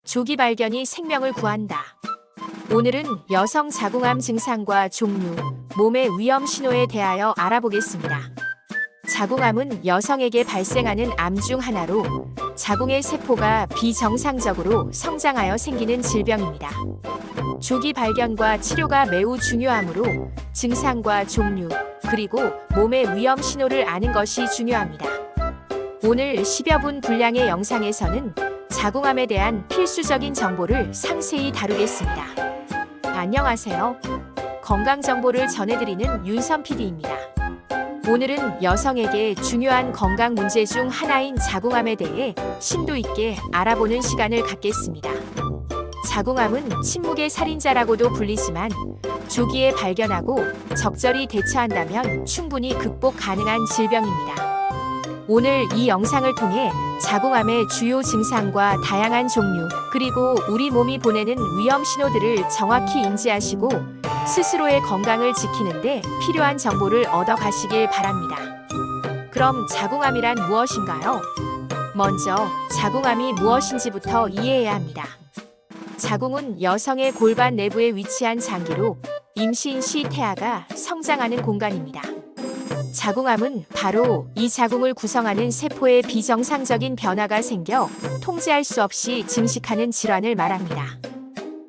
조기 발견이 생명을 구한다. 오늘은 여성 자궁암 증상과 종류, 몸의 위험 신호에 대하여 알아보겠습니다. 자궁암은 여성에게 발생하는 암 중 하나로 자궁의 세포가 비정상적으로 성장하여 생기는 질병입니다. 조기 발견과 치료가 매우 중요하므로 증상과 종류, 그리고 몸의 위험 신호를 아는 것이 중요합니다. 오늘 10여 분 분량의 영상에서는 자궁암에 대한 필수적인 정보를 상세히 다루겠습니다. 안녕하세요. 건강 정보를 전해드리는 윤선 PD입니다. 오늘은 여성에게 중요한 건강 문제 중 하나인 자궁암에 대해 심도 있게 알아보는 시간을 갖겠습니다. 자궁암은 침묵의 살인자라고도 불리지만 조기에 발견하고 적절히 대처한다면 충분히 극복 가능한 질병입니다. 오늘 이 영상을 통해 자궁암의 주요 증상과 다양한 종류, 그리고 우리 몸이 보내는 위험 신호들을 정확히 인지하시고 스스로의 건강을 지키는 데 필요한 정보를 얻어가시길 바랍니다. 그럼 자궁암이란 무엇인가요? 먼저 자궁암이 무엇인지부터 이해해야 합니다. 자궁은 여성의 골반 내부에 위치한 장기로 임신 시 태아가 성장하는 공간입니다. 자궁암은 바로 이 자궁을 구성하는 세포의 비정상적인 변화가 생겨 통제할 수 없이 증식하는 질환을 말합니다.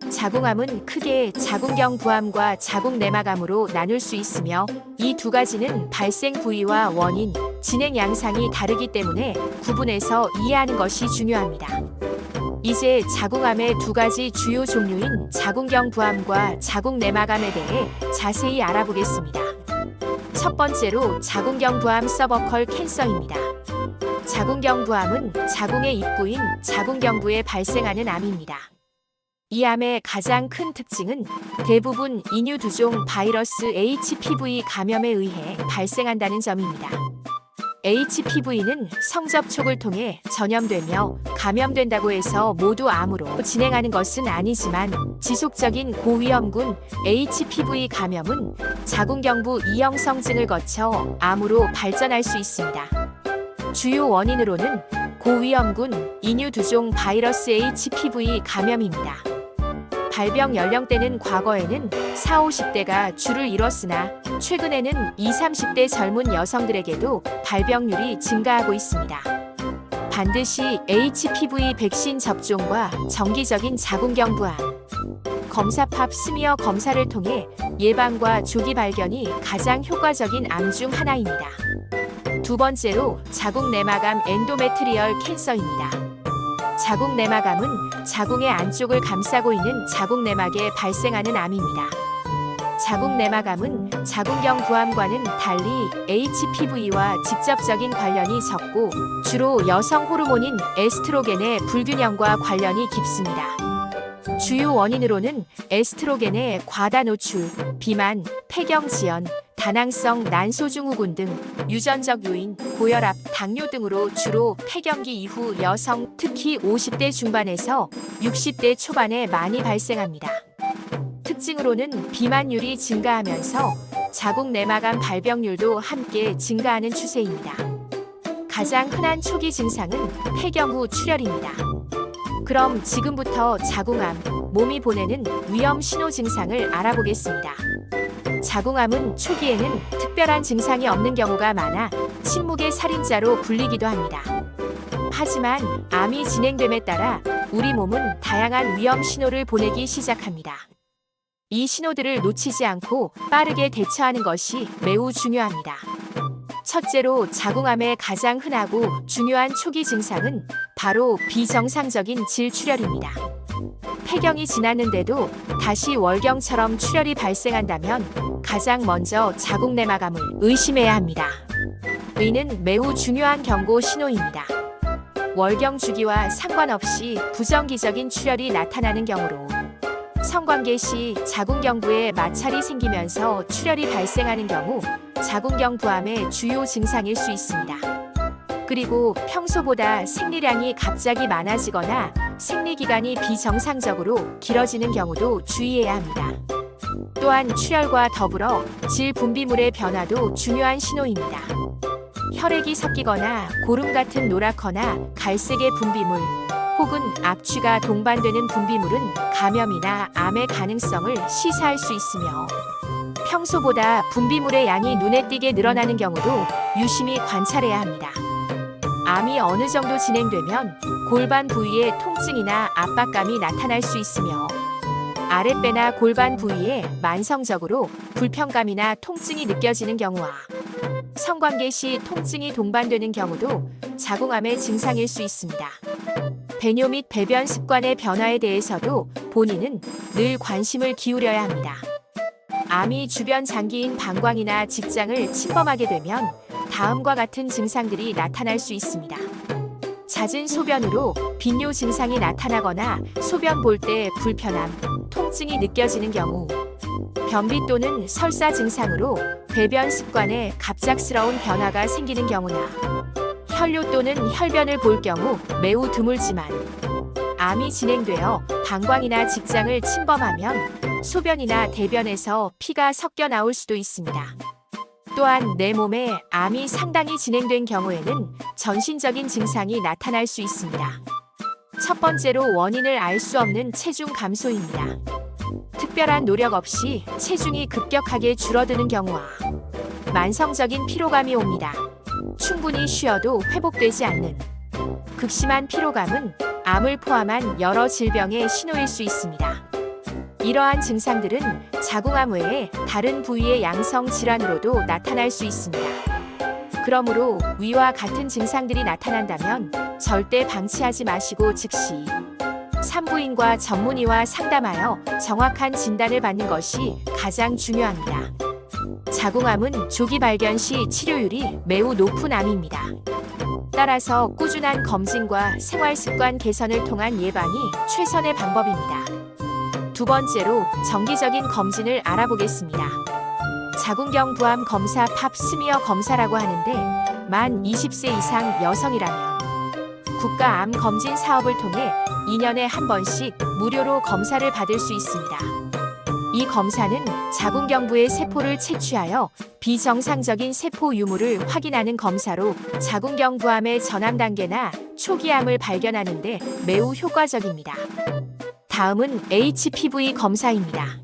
자궁암은 크게 자궁경 부암과 자궁내막암으로 나눌 수 있으며 이 두 가지는 발생 부위와 원인, 진행 양상이 다르기 때문에 구분해서 이해하는 것이 중요합니다. 이제 자궁암의 두 가지 주요 종류인 자궁경 부암과 자궁내막암에 대해 자세히 알아보겠습니다. 첫 번째로 자궁경 부암 서버컬 캔서입니다. 자궁경 부암은 자궁의 입구인 자궁경부에 발생하는 암입니다. 이 암의 가장 큰 특징은 대부분 인유두종 바이러스 HPV 감염에 의해 발생한다는 점입니다. HPV는 성접촉을 통해 전염되며 감염된다고 해서 모두 암으로 진행하는 것은 아니지만 지속적인 고위험군 HPV 감염은 자궁경부 이형성증을 거쳐 암으로 발전할 수 있습니다. 주요 원인으로는 고위험군 인유두종 바이러스 HPV 감염입니다. 발병 연령대는 과거에는 40, 50대가 주를 이뤘으나 최근에는 20, 30대 젊은 여성들에게도 발병률이 증가하고 있습니다. 반드시 HPV 백신 접종과 정기적인 자궁경 부암, 검사 팝 스미어 검사를 통해 예방과 조기 발견이 가장 효과적인 암 중 하나입니다. 두 번째로 자궁내막암 엔도메트리얼 캔서입니다. 자궁내막암은 자궁의 안쪽을 감싸고 있는 자궁내막에 발생하는 암입니다. 자궁내막암은 자궁경 부암과는 달리 HPV와 직접적인 관련이 적고 주로 여성 호르몬인 에스트로겐의 불균형과 관련이 깊습니다. 주요 원인으로는 에스트로겐의 과다 노출, 비만, 폐경지연, 다낭성 난소증후군 등 유전적 요인, 고혈압, 당뇨 등으로 주로 폐경기 이후 여성, 특히 50대 중반에서 60대 초반에 많이 발생합니다. 특징으로는 비만율이 증가하면서 자궁내막암 발병률도 함께 증가하는 추세입니다. 가장 흔한 초기 증상은 폐경 후 출혈입니다. 그럼 지금부터 자궁암, 몸이 보내는 위험 신호 증상을 알아보겠습니다. 자궁암은 초기에는 특별한 증상이 없는 경우가 많아 침묵의 살인자로 불리기도 합니다. 하지만 암이 진행됨에 따라 우리 몸은 다양한 위험 신호를 보내기 시작합니다. 이 신호들을 놓치지 않고 빠르게 대처하는 것이 매우 중요합니다. 첫째로 자궁암의 가장 흔하고 중요한 초기 증상은 바로 비정상적인 질출혈입니다. 폐경이 지났는데도 다시 월경처럼 출혈이 발생한다면 가장 먼저 자궁내막암을 의심해야 합니다. 이는 매우 중요한 경고 신호입니다. 월경 주기와 상관없이 부정기적인 출혈이 나타나는 경우로 성관계 시 자궁경부에 마찰이 생기면서 출혈이 발생하는 경우 자궁경 부암의 주요 증상일 수 있습니다. 그리고 평소보다 생리량이 갑자기 많아지거나 생리기간이 비정상적으로 길어지는 경우도 주의해야 합니다. 또한 출혈과 더불어 질 분비물의 변화도 중요한 신호입니다. 혈액이 섞이거나 고름 같은 노랗거나 갈색의 분비물 혹은 악취가 동반되는 분비물은 감염이나 암의 가능성을 시사할 수 있으며 평소보다 분비물의 양이 눈에 띄게 늘어나는 경우도 유심히 관찰해야 합니다. 암이 어느 정도 진행되면 골반 부위에 통증이나 압박감이 나타날 수 있으며 아랫배나 골반 부위에 만성적으로 불편감이나 통증이 느껴지는 경우와 성관계 시 통증이 동반되는 경우도 자궁암의 증상일 수 있습니다. 배뇨 및 배변 습관의 변화에 대해서도 본인은 늘 관심을 기울여야 합니다. 암이 주변 장기인 방광이나 직장을 침범하게 되면 다음과 같은 증상들이 나타날 수 있습니다. 잦은 소변으로 빈뇨 증상이 나타나거나 소변 볼 때 불편함, 통증이 느껴지는 경우, 변비 또는 설사 증상으로 배변 습관에 갑작스러운 변화가 생기는 경우나 혈뇨 또는 혈변을 볼 경우 매우 드물지만 암이 진행되어 방광이나 직장을 침범하면 소변이나 대변에서 피가 섞여 나올 수도 있습니다. 또한 내 몸에 암이 상당히 진행된 경우에는 전신적인 증상이 나타날 수 있습니다. 첫 번째로 원인을 알 수 없는 체중 감소입니다. 특별한 노력 없이 체중이 급격하게 줄어드는 경우와 만성적인 피로감이 옵니다. 충분히 쉬어도 회복되지 않는 극심한 피로감은 암을 포함한 여러 질병의 신호일 수 있습니다. 이러한 증상들은 자궁암 외에 다른 부위의 양성 질환으로도 나타날 수 있습니다. 그러므로 위와 같은 증상들이 나타난다면 절대 방치하지 마시고 즉시 산부인과 전문의와 상담하여 정확한 진단을 받는 것이 가장 중요합니다. 자궁암은 조기 발견 시 치료율이 매우 높은 암입니다. 따라서 꾸준한 검진과 생활습관 개선을 통한 예방이 최선의 방법입니다. 두 번째로 정기적인 검진을 알아보겠습니다. 자궁경 부암 검사 팝스미어 검사라고 하는데 만 20세 이상 여성이라면 국가암 검진 사업을 통해 2년에 한 번씩 무료로 검사를 받을 수 있습니다. 이 검사는 자궁경부의 세포를 채취하여 비정상적인 세포 유무를 확인하는 검사로 자궁경부암의 전암 단계나 초기암을 발견하는 데 매우 효과적입니다. 다음은 HPV 검사입니다.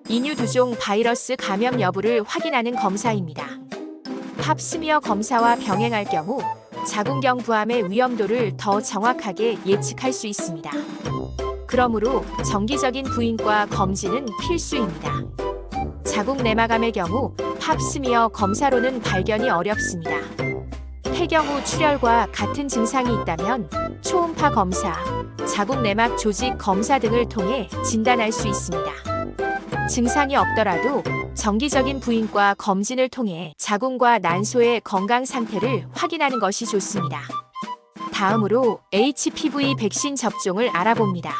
인유두종 바이러스 감염 여부를 확인하는 검사입니다. 팝스미어 검사와 병행할 경우 자궁경부암의 위험도를 더 정확하게 예측할 수 있습니다. 그러므로 정기적인 부인과 검진은 필수입니다. 자궁내막암의 경우 팝스미어 검사로는 발견이 어렵습니다. 폐경후 출혈과 같은 증상이 있다면 초음파 검사, 자궁내막 조직 검사 등을 통해 진단할 수 있습니다. 증상이 없더라도 정기적인 부인과 검진을 통해 자궁과 난소의 건강 상태를 확인하는 것이 좋습니다. 다음으로 HPV 백신 접종을 알아봅니다.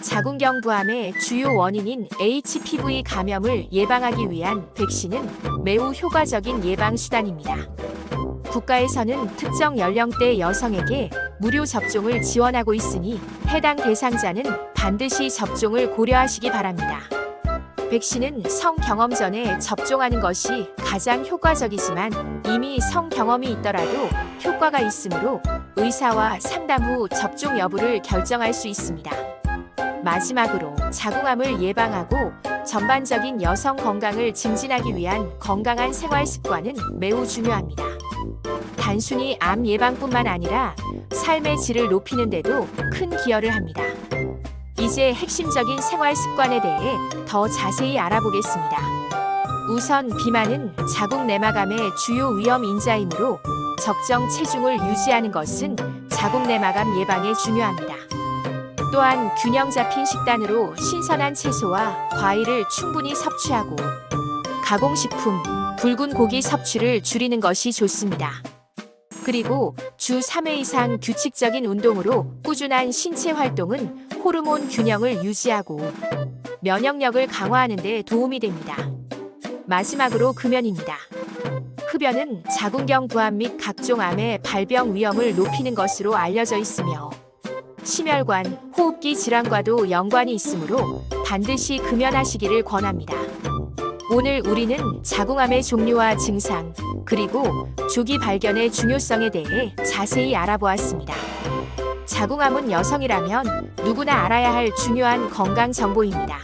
자궁경부암의 주요 원인인 HPV 감염을 예방하기 위한 백신은 매우 효과적인 예방 수단입니다. 국가에서는 특정 연령대 여성에게 무료 접종을 지원하고 있으니 해당 대상자는 반드시 접종을 고려하시기 바랍니다. 백신은 성경험 전에 접종하는 것이 가장 효과적이지만 이미 성경험이 있더라도 효과가 있으므로 의사와 상담 후 접종 여부를 결정할 수 있습니다. 마지막으로 자궁암을 예방하고 전반적인 여성 건강을 증진하기 위한 건강한 생활 습관은 매우 중요합니다. 단순히 암 예방뿐만 아니라 삶의 질을 높이는 데도 큰 기여를 합니다. 이제 핵심적인 생활 습관에 대해 더 자세히 알아보겠습니다. 우선 비만은 자궁내막암의 주요 위험 인자이므로 적정 체중을 유지하는 것은 자궁내막암 예방에 중요합니다. 또한 균형 잡힌 식단으로 신선한 채소와 과일을 충분히 섭취하고 가공식품, 붉은 고기 섭취를 줄이는 것이 좋습니다. 그리고 주 3회 이상 규칙적인 운동으로 꾸준한 신체 활동은 호르몬 균형을 유지하고 면역력을 강화하는 데 도움이 됩니다. 마지막으로 금연입니다. 흡연은 자궁경부암 및 각종 암의 발병 위험을 높이는 것으로 알려져 있으며 심혈관, 호흡기 질환과도 연관이 있으므로 반드시 금연하시기를 권합니다. 오늘 우리는 자궁암의 종류와 증상, 그리고 조기 발견의 중요성에 대해 자세히 알아보았습니다. 자궁암은 여성이라면 누구나 알아야 할 중요한 건강 정보입니다.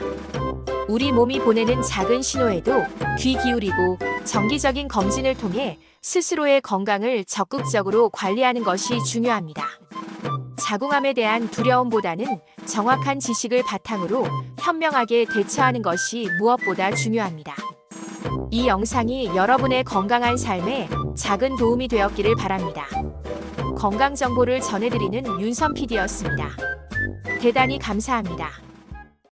우리 몸이 보내는 작은 신호에도 귀 기울이고 정기적인 검진을 통해 스스로의 건강을 적극적으로 관리하는 것이 중요합니다. 자궁암에 대한 두려움보다는 정확한 지식을 바탕으로 현명하게 대처하는 것이 무엇보다 중요합니다. 이 영상이 여러분의 건강한 삶에 작은 도움이 되었기를 바랍니다. 건강 정보를 전해드리는 윤선 PD였습니다. 대단히 감사합니다.